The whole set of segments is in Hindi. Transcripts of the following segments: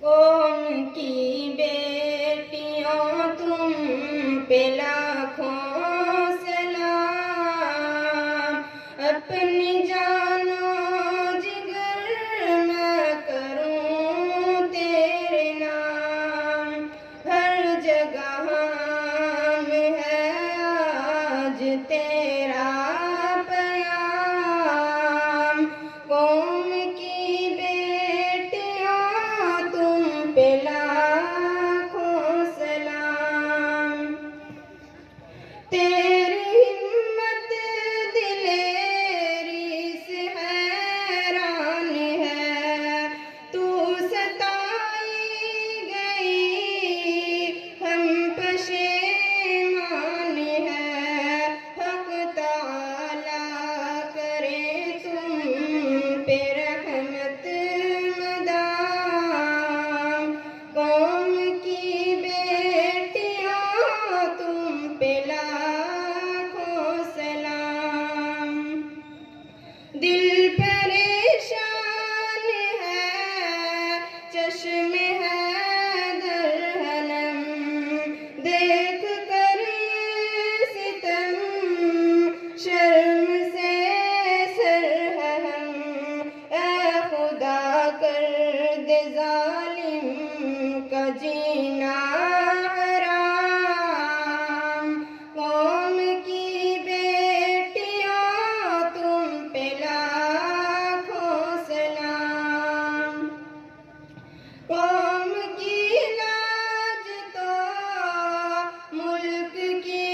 कौम की बेटियों तुम पे लाखों सलाम। अपनी जानो जिगर मैं करूं तेरे नाम। हर जगह में है आज तेरा प्याम। कौम की पे लाखों सलाम। तेरी हिम्मत दिलेरी से हैरान है। तू सताई गई हम पशेमान है। हक ताला करे तुम पे रहमत मदाम। कौम की बेटियां तुम पे लाखों सलाम। दिल परेशान है चश्मे है दरहनम। देख कर सितम शर्म से सरहम। ऐ खुदा कर दे जालिम का जीना हराम। कौम की बेटियां तुम पे लाखों सलाम। कौम की लाज तो मुल्क की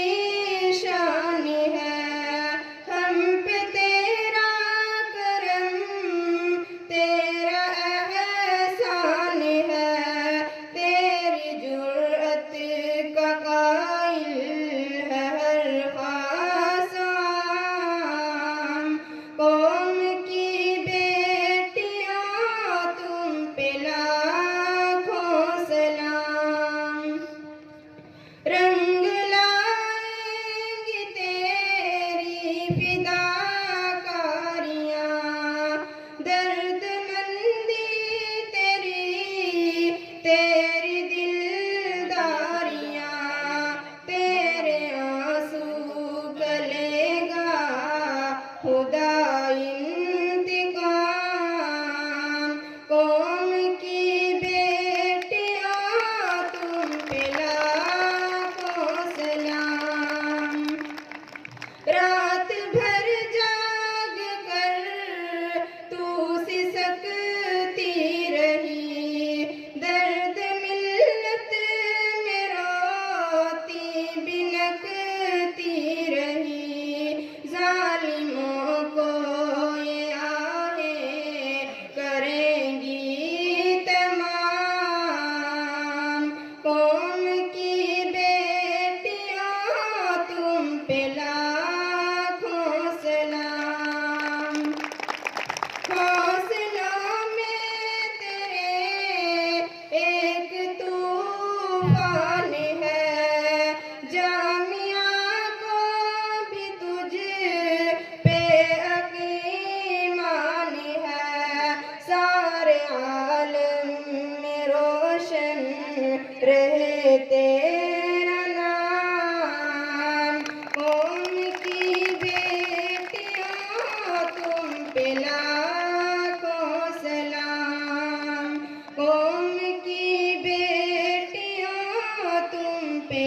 शान है। हम पे तेरा करम तेरा एहसान है। तेरी जुर्अत का कायल है हर खास आम। कौम की बेटियां तुम पे लाखों सलाम। रंग लाएंगी तेरी फिदाकारियां। दर्दमंदी तेरी दिलदारियां। तेरे आंसू गलेगा खुदा इंतकाम। कौम की बेटियां तुम पे लाखों सलाम। रात भर जाग कर तू सिसकती रही। दर्द मिल्लत में रोती बिनकती रही। जालिमों को ये आहें करेंगी तमाम। कौम की बेटियां तुम पे लाखों सलाम। हौसलों में तेरे एक तूफान है। जामिया को भी तुझ पे यकीन है। सारे आलम में रोशन रहे तेरा नाम। कौम की बेटियां तुम पे लाखों सलाम। कौम की बेटियां तुम पे